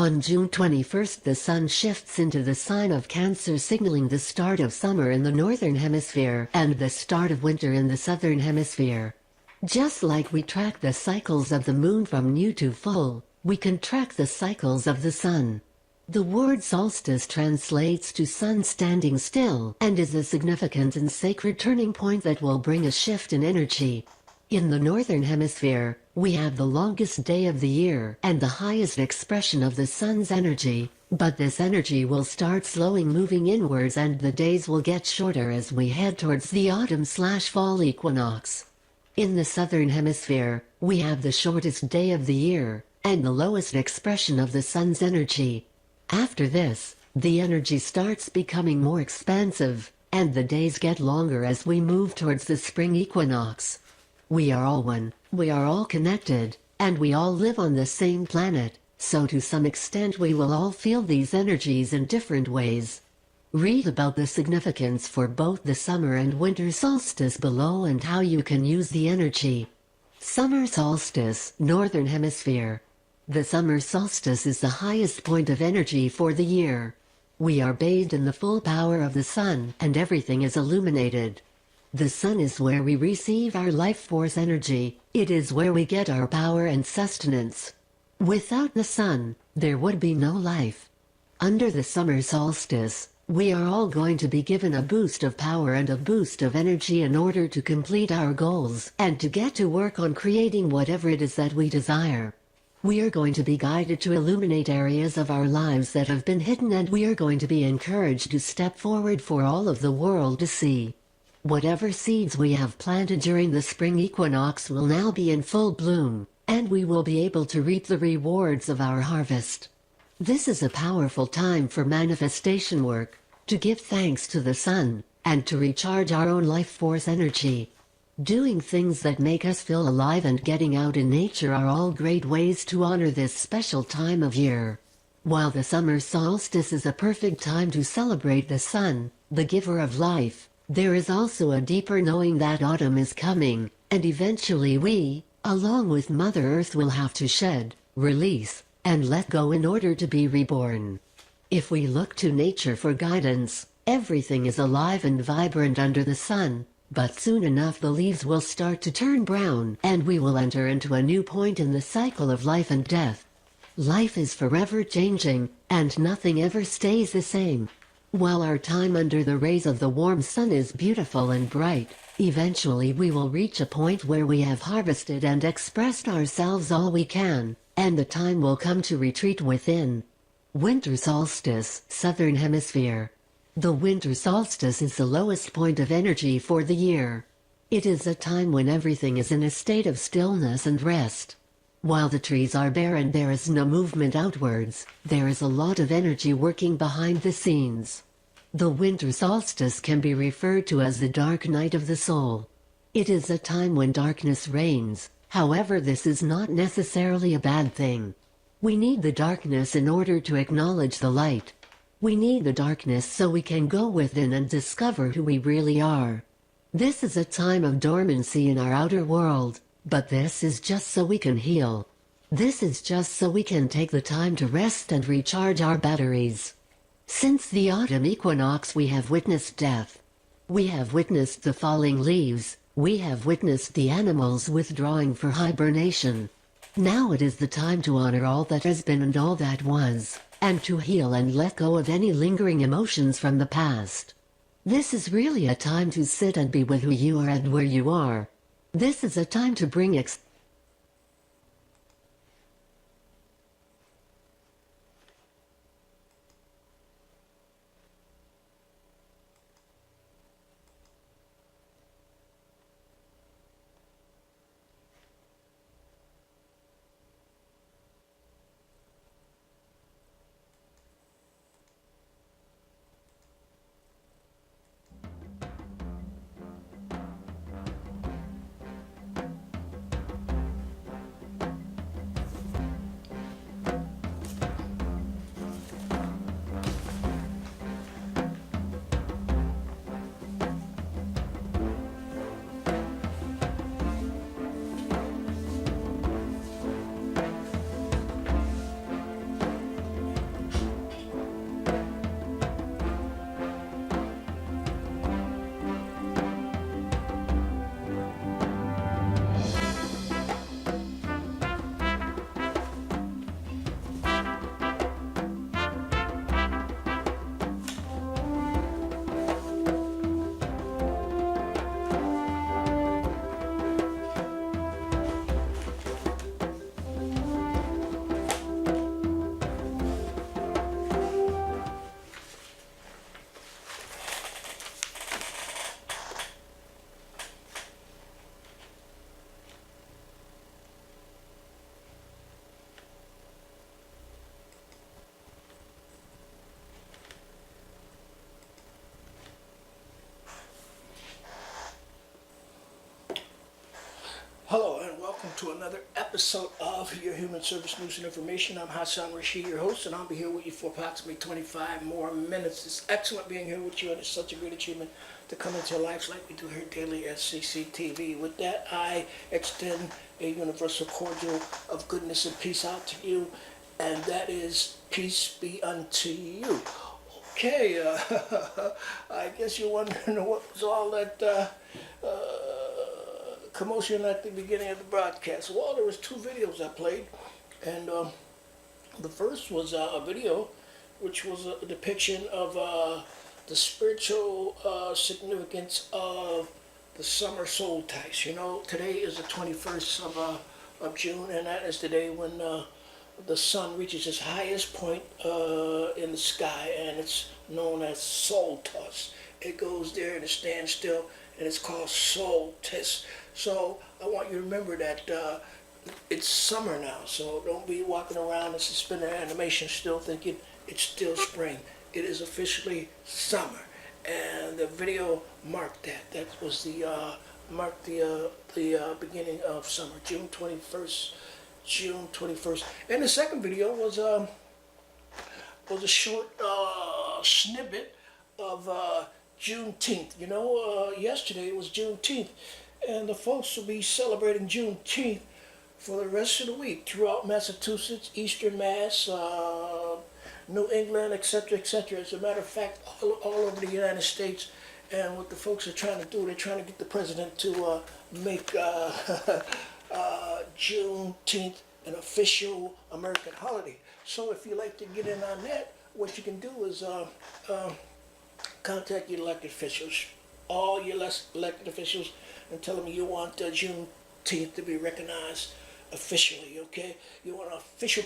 On June 21st, the sun shifts into the sign of Cancer, signaling the start of summer in the northern hemisphere and the start of winter in the southern hemisphere. Just like we track the cycles of the moon from new to full, we can track the cycles of the sun. The word solstice translates to sun standing still and is a significant and sacred turning point that will bring a shift in energy. In the northern hemisphere, we have the longest day of the year and the highest expression of the sun's energy, but this energy will start slowing, moving inwards, and the days will get shorter as we head towards the autumn/fall equinox. In the southern hemisphere, we have the shortest day of the year and the lowest expression of the sun's energy. After this, the energy starts becoming more expansive, and the days get longer as we move towards the spring equinox. We are all one, we are all connected, and we all live on the same planet, so to some extent we will all feel these energies in different ways. Read about the significance for both the summer and winter solstice below and how you can use the energy. Summer solstice, Northern Hemisphere. The summer solstice is the highest point of energy for the year. We are bathed in the full power of the sun and everything is illuminated. The sun is where we receive our life force energy. It is where we get our power and sustenance. Without the sun, there would be no life. Under the summer solstice, we are all going to be given a boost of power and a boost of energy in order to complete our goals and to get to work on creating whatever it is that we desire. We are going to be guided to illuminate areas of our lives that have been hidden, and we are going to be encouraged to step forward for all of the world to see. Whatever seeds we have planted during the spring equinox will now be in full bloom, and we will be able to reap the rewards of our harvest. This is a powerful time for manifestation work, to give thanks to the sun, and to recharge our own life force energy. Doing things that make us feel alive and getting out in nature are all great ways to honor this special time of year. While the summer solstice is a perfect time to celebrate the sun, the giver of life, there is also a deeper knowing that autumn is coming, and eventually we, along with Mother Earth, will have to shed, release, and let go in order to be reborn. If we look to nature for guidance, everything is alive and vibrant under the sun. But soon enough the leaves will start to turn brown, and we will enter into a new point in the cycle of life and death. Life is forever changing, and nothing ever stays the same. While our time under the rays of the warm sun is beautiful and bright, eventually we will reach a point where we have harvested and expressed ourselves all we can, and the time will come to retreat within. Winter solstice, Southern Hemisphere. The winter solstice is the lowest point of energy for the year. It is a time when everything is in a state of stillness and rest. While the trees are bare and there is no movement outwards, there is a lot of energy working behind the scenes. The winter solstice can be referred to as the dark night of the soul. It is a time when darkness reigns, however this is not necessarily a bad thing. We need the darkness in order to acknowledge the light. We need the darkness so we can go within and discover who we really are. This is a time of dormancy in our outer world, but this is just so we can heal. This is just so we can take the time to rest and recharge our batteries. Since the autumn equinox we have witnessed death. We have witnessed the falling leaves, we have witnessed the animals withdrawing for hibernation. Now it is the time to honor all that has been and all that was, and to heal and let go of any lingering emotions from the past. This is really a time to sit and be with who you are and where you are. This is a time to bring Hello and welcome to another episode of your Human Service News and Information. I'm Hassan Rashid, your host, and I'll be here with you for approximately 25 more minutes. It's excellent being here with you, and it's such a great achievement to come into your lives like we do here daily at CCTV. With that, I extend a universal cordial of goodness and peace out to you, and that is peace be unto you. Okay, I guess you're wondering what was all that commotion at the beginning of the broadcast. Well, there was two videos I played, and the first was a video which was a depiction of the spiritual significance of the summer solstice. You know, today is the 21st of June, and that is the day when the sun reaches its highest point in the sky, and it's known as solstice. It goes there and it stands still, and it's called solstice. So I want you to remember that it's summer now, so don't be walking around in suspended animation still thinking it's still spring. It is officially summer, and the video marked that. That was the beginning of summer, June 21st. June 21st. And the second video was a short snippet of Juneteenth. You know, yesterday was Juneteenth, and the folks will be celebrating Juneteenth for the rest of the week throughout Massachusetts, Eastern Mass, New England, etc., etc. As a matter of fact, all over the United States. And what the folks are trying to do, they're trying to get the president to make Juneteenth an official American holiday. So if you like to get in on that, what you can do is contact your elected officials, all your elected officials, and tell them you want Juneteenth to be recognized officially, okay? You want an official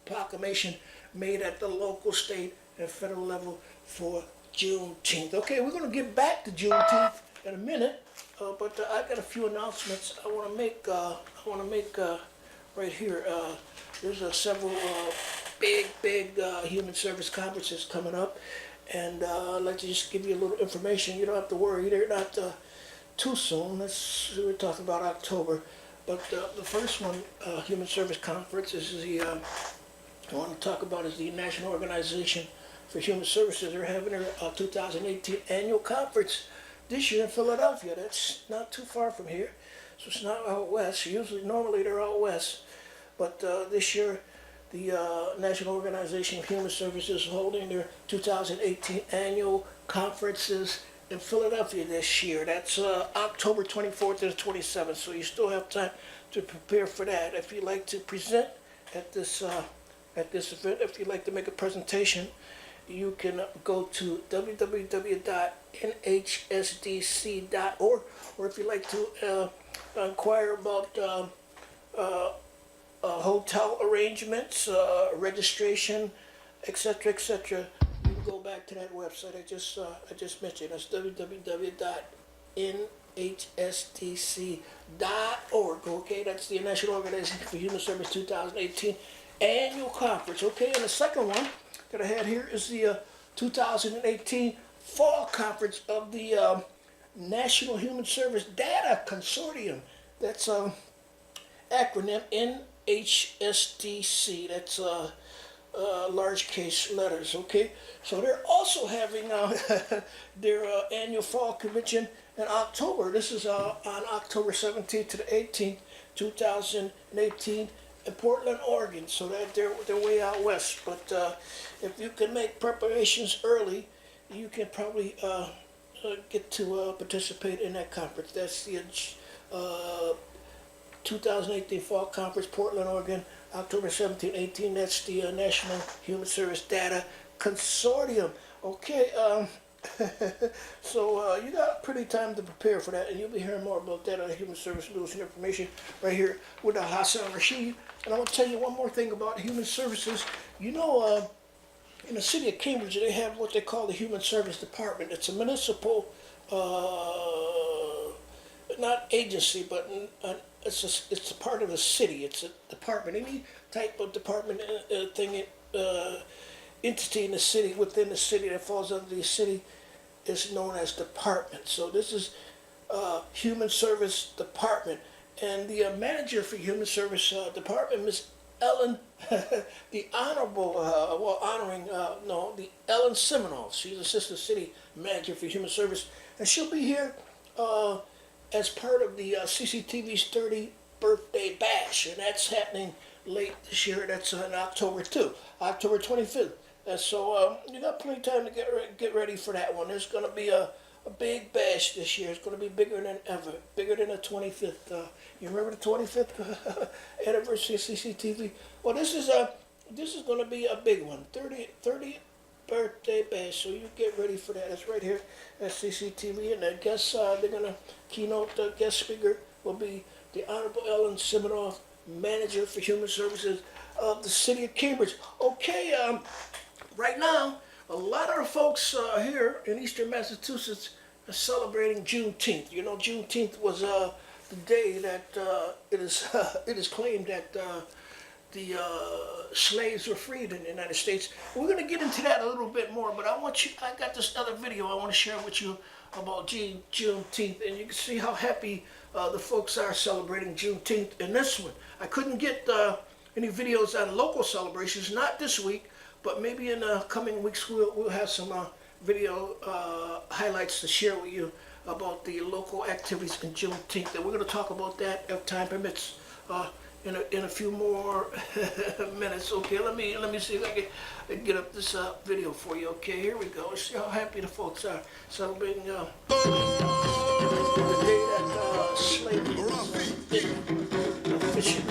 proclamation made at the local, state, and federal level for Juneteenth. Okay, we're going to get back to Juneteenth in a minute, but I got a few announcements I want to make. Right here. There's several big human service conferences coming up, and I'd like to just give you a little information. You don't have to worry; they're not too soon. We're talking about October, but the first one, Human Service Conference, is the I want to talk about is the National Organization for Human Services. They're having their 2018 annual conference this year in Philadelphia. That's not too far from here, so it's not out west. Normally they're out west, but this year the National Organization of Human Services is holding their 2018 annual conferences in Philadelphia this year. That's October 24th to the 27th, so you still have time to prepare for that. If you'd like to present at this event, if you'd like to make a presentation, you can go to www.nhsdc.org, or if you'd like to inquire about hotel arrangements, registration, etc., etc., you can go back to that website I just mentioned. That's www.nhsdc.org. Okay, that's the National Organization for Human Service 2018 annual conference. Okay, and the second one that I had here is the 2018 fall conference of the National Human Service Data Consortium. That's acronym NHSDC. That's large case letters. Okay, so they're also having their annual fall convention in October. This is on October 17th to the 18th, 2018. In Portland, Oregon, so that they're way out west. But if you can make preparations early, you can probably get to participate in that conference. That's the 2018 Fall Conference, Portland, Oregon, October 17, 18. That's the National Human Service Data Consortium. Okay, so you got pretty time to prepare for that, and you'll be hearing more about that on Human Service News and Information right here with Hassan Rashid. And I want to tell you one more thing about human services. You know, in the city of Cambridge, they have what they call the Human Service Department. It's a municipal, not agency, but it's a part of the city. It's a department. Any type of department entity in the city, within the city, that falls under the city, is known as department. So this is Human Service Department, And the manager for Human Service Department, Miss Ellen, the honorable, the Ellen Siminoff. She's Assistant City Manager for Human Service, and she'll be here as part of the CCTV's 30th birthday bash, and that's happening late this year. That's on October 2, October 25th. And so you got plenty of time to get ready for that one. There's going to be a big bash this year. It's going to be bigger than ever, bigger than the 25th. You remember the 25th anniversary of CCTV? Well, this is going to be a big one, 30th birthday bash. So you get ready for that. It's right here at CCTV, and I guess they're going to keynote guest speaker will be the Honorable Ellen Siminoff, Manager for Human Services of the City of Cambridge. Okay, right now, a lot of the folks here in Eastern Massachusetts are celebrating Juneteenth. You know, Juneteenth was the day that it is claimed that the slaves were freed in the United States. We're going to get into that a little bit more, but I got this other video I want to share with you about Juneteenth, and you can see how happy the folks are celebrating Juneteenth in this one. I couldn't get any videos on local celebrations, not this week, but maybe in the coming weeks we'll have some video highlights to share with you about the local activities in Juneteenth, and we're going to talk about that if time permits in a few more minutes. Okay, let me see if I can get up this video for you. Okay, here we go. See how happy the folks are celebrating the day that slavery was officially.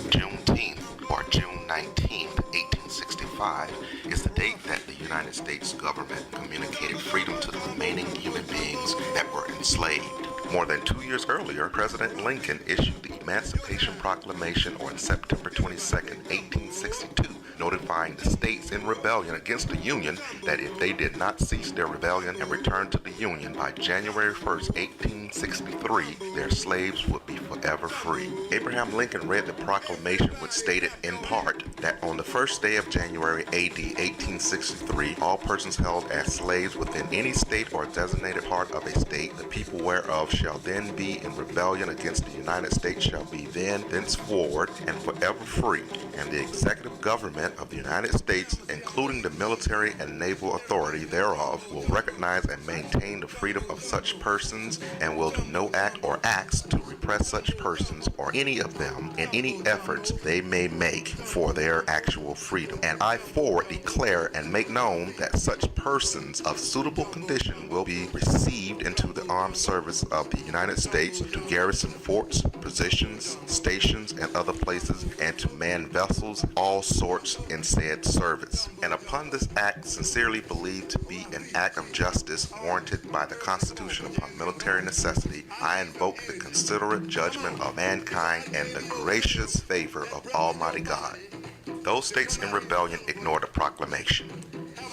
Juneteenth, or June 19th, 1865, is the date that the United States government communicated freedom to the remaining human beings that were enslaved. More than 2 years earlier, President Lincoln issued the Emancipation Proclamation on September 22, 1862, notifying the states in rebellion against the Union that if they did not cease their rebellion and return to the Union by January 1, 1863, their slaves would be forever free. Abraham Lincoln read the proclamation, which stated in part that on the first day of January AD 1863, all persons held as slaves within any state or designated part of a state, the people whereof shall then be in rebellion against the United States shall be thenceforward and forever free, and the executive government of the United States, including the military and naval authority thereof, will recognize and maintain the freedom of such persons, and will do no act or acts to repress such persons or any of them in any efforts they may make for their actual freedom. And I forward declare and make known that such persons of suitable condition will be received into the armed service of the United States to garrison forts, positions, stations, and other places, and to man vessels, all sorts in said service. And upon this act, sincerely believed to be an act of justice warranted by the Constitution upon military necessity, I invoke the considerate judgment of mankind and the gracious favor of Almighty God. Those states in rebellion ignored the proclamation.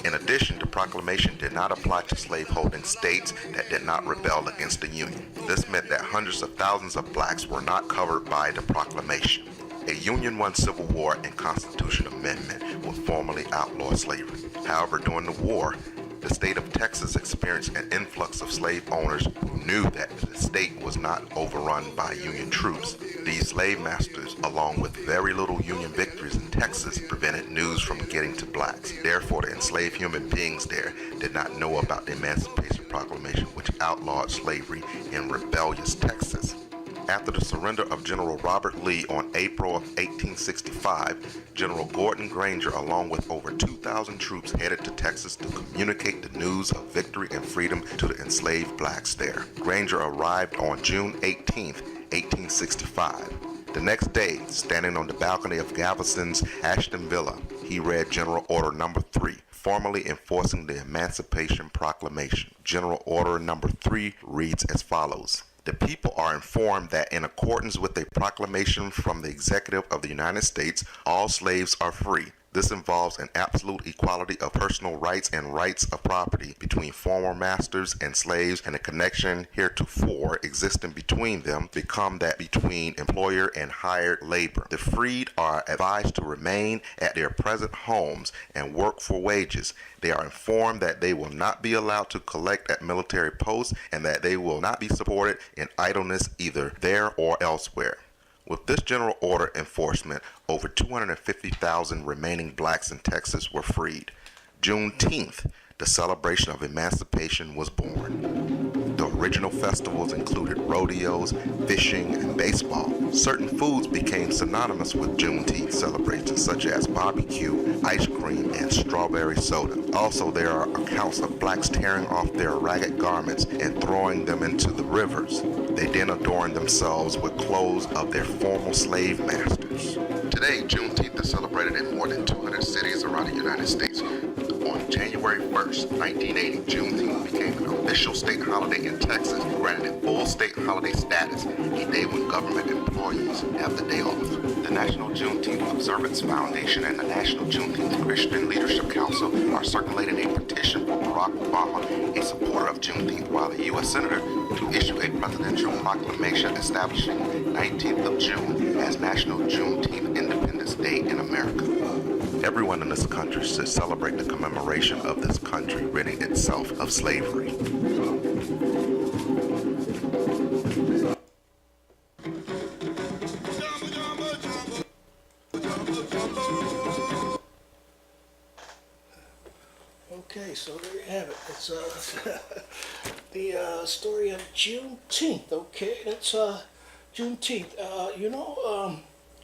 In addition, the proclamation did not apply to slaveholding states that did not rebel against the Union. This meant that hundreds of thousands of blacks were not covered by the proclamation. A Union-won Civil War and Constitutional Amendment would formally outlaw slavery. However, during the war, the state of Texas experienced an influx of slave owners who knew that the state was not overrun by Union troops. These slave masters, along with very little Union victories in Texas, prevented news from getting to blacks. Therefore, the enslaved human beings there did not know about the Emancipation Proclamation, which outlawed slavery in rebellious Texas. After the surrender of General Robert Lee on April of 1865, General Gordon Granger, along with over 2,000 troops, headed to Texas to communicate the news of victory and freedom to the enslaved blacks there. Granger arrived on June 18, 1865. The next day, standing on the balcony of Galveston's Ashton Villa, he read General Order Number 3, formally enforcing the Emancipation Proclamation. General Order Number 3 reads as follows. The people are informed that in accordance with a proclamation from the Executive of the United States, all slaves are free. This involves an absolute equality of personal rights and rights of property between former masters and slaves, and a connection heretofore existing between them become that between employer and hired labor. The freed are advised to remain at their present homes and work for wages. They are informed that they will not be allowed to collect at military posts and that they will not be supported in idleness either there or elsewhere. With this general order enforcement, over 250,000 remaining blacks in Texas were freed. Juneteenth, the celebration of emancipation, was born. The original festivals included rodeos, fishing, and baseball. Certain foods became synonymous with Juneteenth celebrations, such as barbecue, ice cream, and strawberry soda. Also, there are accounts of blacks tearing off their ragged garments and throwing them into the rivers. They then adorned themselves with clothes of their former slave masters. Today, Juneteenth is celebrated in more than 200 cities around the United States. On January 1st, 1980, Juneteenth became an official state holiday in Texas, granted it full state holiday status, a day when government employees have the day off. The National Juneteenth Observance Foundation and the National Juneteenth Christian Leadership Council are circulating a petition for Barack Obama, a supporter of Juneteenth, while the U.S. Senator to issue a presidential proclamation establishing 19th of June as National Juneteenth Independence Day in America. Everyone in this country should celebrate the commemoration of this country ridding itself of slavery. Okay, so there you have it. It's the story of Juneteenth. Okay, that's Juneteenth.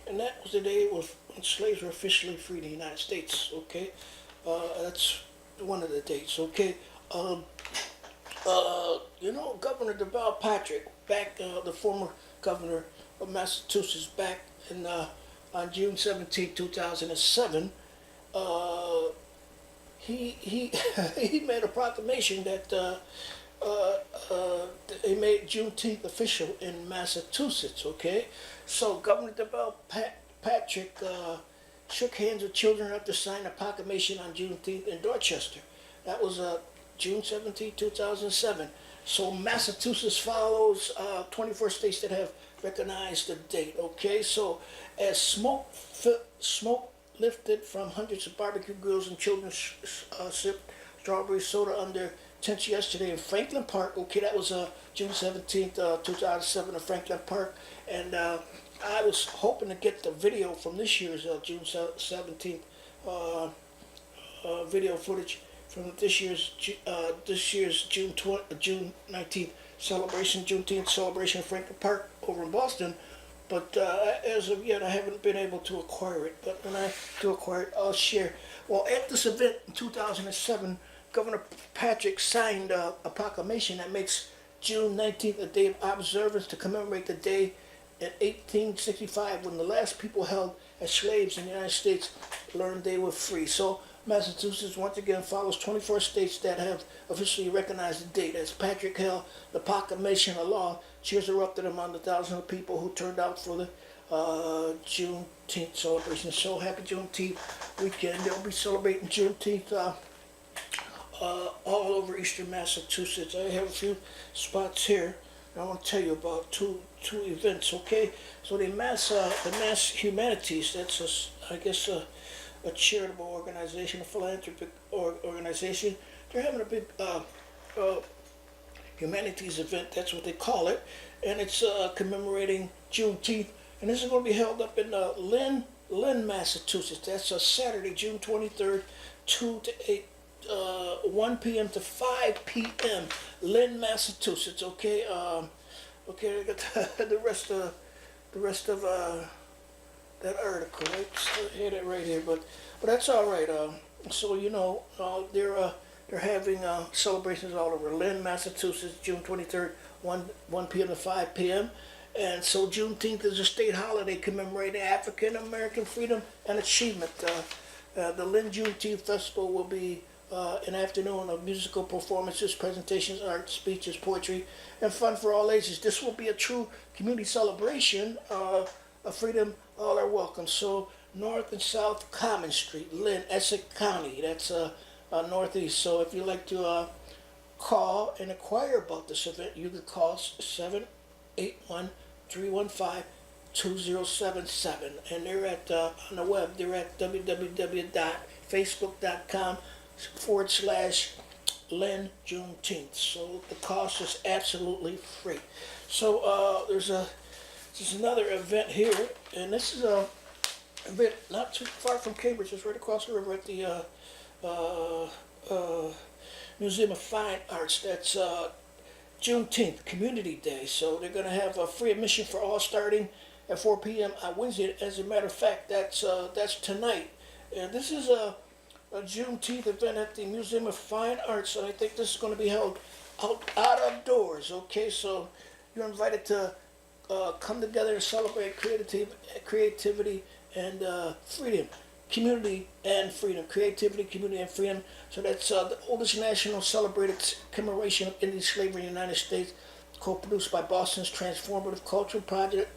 And that was the day when slaves were officially free in the United States. Okay, that's one of the dates. Okay, Governor DeVal Patrick, the former governor of Massachusetts, back in on June 17, 2007. He he made a proclamation that he made Juneteenth official in Massachusetts. Okay, so Governor DeVal Patrick shook hands with children after signing a proclamation on Juneteenth in Dorchester. That was June 17, 2007. So Massachusetts follows 24 states that have recognized the date. Okay, so as smoke lifted from hundreds of barbecue grills and children sipped strawberry soda under tents yesterday in Franklin Park. Okay, that was June 17th, 2007 in Franklin Park. And I was hoping to get the video from this year's June 17th video footage from this year's June 19th celebration, Juneteenth celebration in Franklin Park over in Boston. But as of yet, I haven't been able to acquire it. But when I do acquire it, I'll share. Well, at this event in 2007, Governor Patrick signed a proclamation that makes June 19th a day of observance to commemorate the day in 1865 when the last people held as slaves in the United States learned they were free. So Massachusetts once again follows 24 states that have officially recognized the date. As Patrick held the proclamation of law, cheers erupted among the thousands of people who turned out for the Juneteenth celebration. So happy Juneteenth weekend. They'll be celebrating Juneteenth all over eastern Massachusetts. I have a few spots here. I want to tell you about two events. Okay, so the Mass Humanities. That's a charitable organization, a philanthropic organization. They're having a big humanities event. That's what they call it, and it's commemorating Juneteenth. And this is going to be held up in Lynn, Massachusetts. That's Saturday, June 23rd, 2 to 8. 1 p.m. to 5 p.m. Lynn, Massachusetts. Okay. Okay. I got the rest of that article. Right? So I had it right here, but that's all right. So they're having celebrations all over Lynn, Massachusetts, June 23rd, 1 p.m. to 5 p.m. And so Juneteenth is a state holiday commemorating African American freedom and achievement. The Lynn Juneteenth Festival will be an afternoon of musical performances, presentations, art, speeches, poetry, and fun for all ages. This will be a true community celebration of freedom. All are welcome. So North and South Common Street, Lynn, Essex County. That's northeast. So if you'd like to call and inquire about this event, you can call 781-315-2077. And they're at on the web. They're at www.facebook.com/Lynn Juneteenth. So the cost is absolutely free. So there's another event here, and this is a event not too far from Cambridge. It's right across the river at the Museum of Fine Arts. That's Juneteenth, Community Day. So they're going to have a free admission for all starting at 4 p.m. on Wednesday. As a matter of fact, that's tonight. And this is a Juneteenth event at the Museum of Fine Arts, and I think this is going to be held out of doors. Okay, so you're invited to come together and celebrate creativity and freedom. Community and freedom. Creativity, community, and freedom. So that's the oldest national celebrated commemoration of Indian slavery in the United States, co-produced by Boston's Transformative Cultural Project.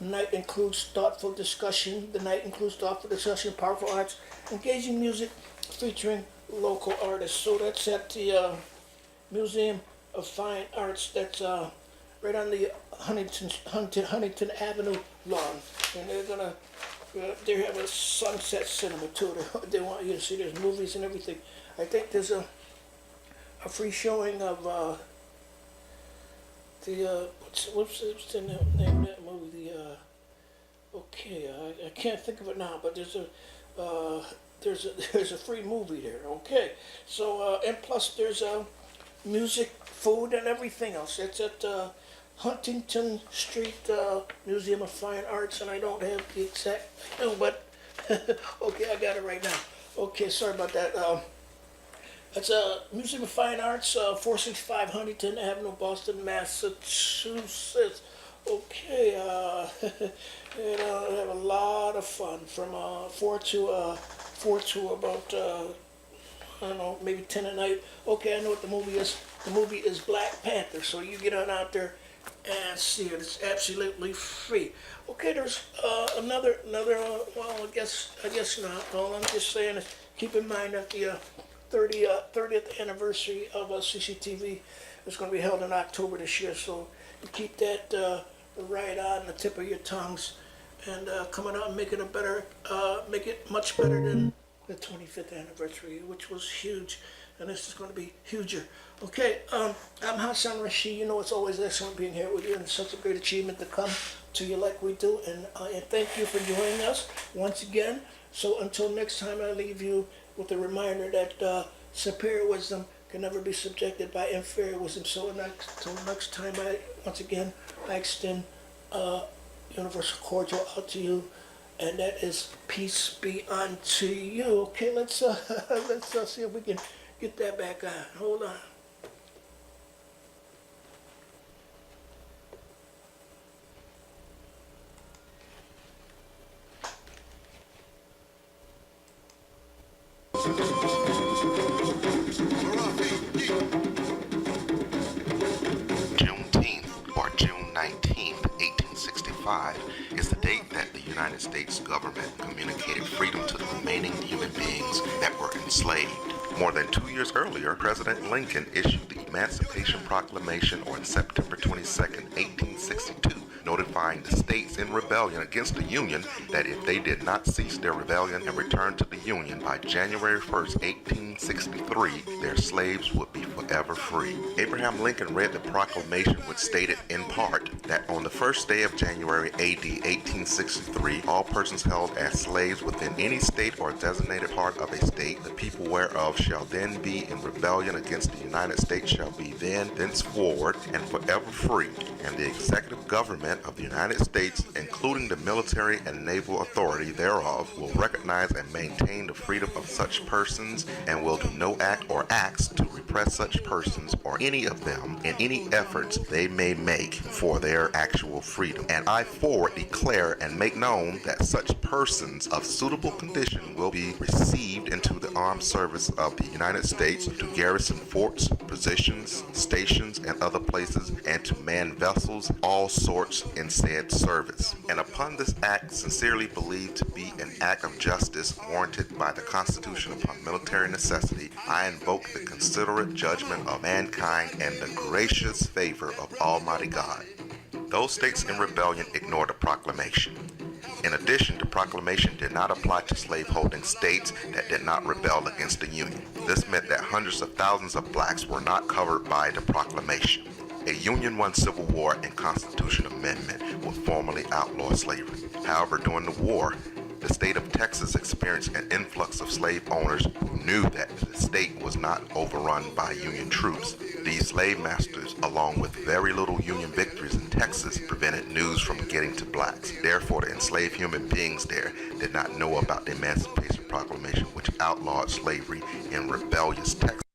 The night includes thoughtful discussion. Powerful arts, engaging music, featuring local artists. So that's at the Museum of Fine Arts. That's right on the Huntington Avenue lawn, and they're gonna. They have a sunset cinema too. They want you to see there's movies and everything. I think there's a free showing of what's the name of that movie? I can't think of it now, but there's a free movie there. Okay, so and plus there's music, food, and everything else. It's at Huntington Street Museum of Fine Arts, and I don't have the exact, but okay, I got it right now. Okay, sorry about that. That's a Museum of Fine Arts, 465 Huntington Avenue, Boston, Massachusetts. Okay, and have a lot of fun from 4 to about I don't know, maybe 10 at night. Okay, I know what the movie is. The movie is Black Panther, so you get on out there and see it. It's absolutely free. Okay, there's another. Well, I guess not. All I'm just saying is keep in mind that the 30th anniversary of CCTV is going to be held in October this year. So you keep that right on the tip of your tongues, and coming out and make it make it much better than the 25th anniversary, which was huge, and this is going to be huger. Okay, I'm Hassan Rashid. You know it's always excellent being here with you, and it's such a great achievement to come to you like we do, and thank you for joining us once again. So until next time, I leave you with a reminder that superior wisdom can never be subjected by inferior wisdom. So until next time, once again I extend universal cordial out to you, and that is peace be unto you. Okay, let's see if we can get that back on. Hold on. Juneteenth, or June 19th, 1865, is the date that the United States government communicated freedom to the remaining human beings that were enslaved. More than 2 years earlier, President Lincoln issued the Emancipation Proclamation on September 22nd, 1862, notifying the states in rebellion against the Union that if they did not cease their rebellion and return to the Union by January 1st, 1863, their slaves would be forever free. Abraham Lincoln read the proclamation, which stated in part that on the first day of January AD 1863, all persons held as slaves within any state or designated part of a state, the people whereof shall then be in rebellion against the United States shall be thenceforward and forever free, and the executive government of the United States, including the military and naval authority thereof, will recognize and maintain the freedom of such persons and will do no act or acts to suppress such persons or any of them in any efforts they may make for their actual freedom. And I forward declare and make known that such persons of suitable condition will be received into the armed service of the United States to garrison forts, positions, stations, and other places, and to man vessels all sorts in said service. And upon this act, sincerely believed to be an act of justice warranted by the Constitution upon military necessity, I invoke the considerate judgment of mankind and the gracious favor of Almighty God. Those states in rebellion ignored the proclamation. In addition, the proclamation did not apply to slaveholding states that did not rebel against the Union. This meant that hundreds of thousands of blacks were not covered by the proclamation. A Union-won Civil War and Constitution Amendment would formally outlaw slavery. However, during the war, the state of Texas experienced an influx of slave owners who knew that the state was not overrun by Union troops. These slave masters, along with very little Union victories in Texas, prevented news from getting to blacks. Therefore, the enslaved human beings there did not know about the Emancipation Proclamation, which outlawed slavery in rebellious Texas.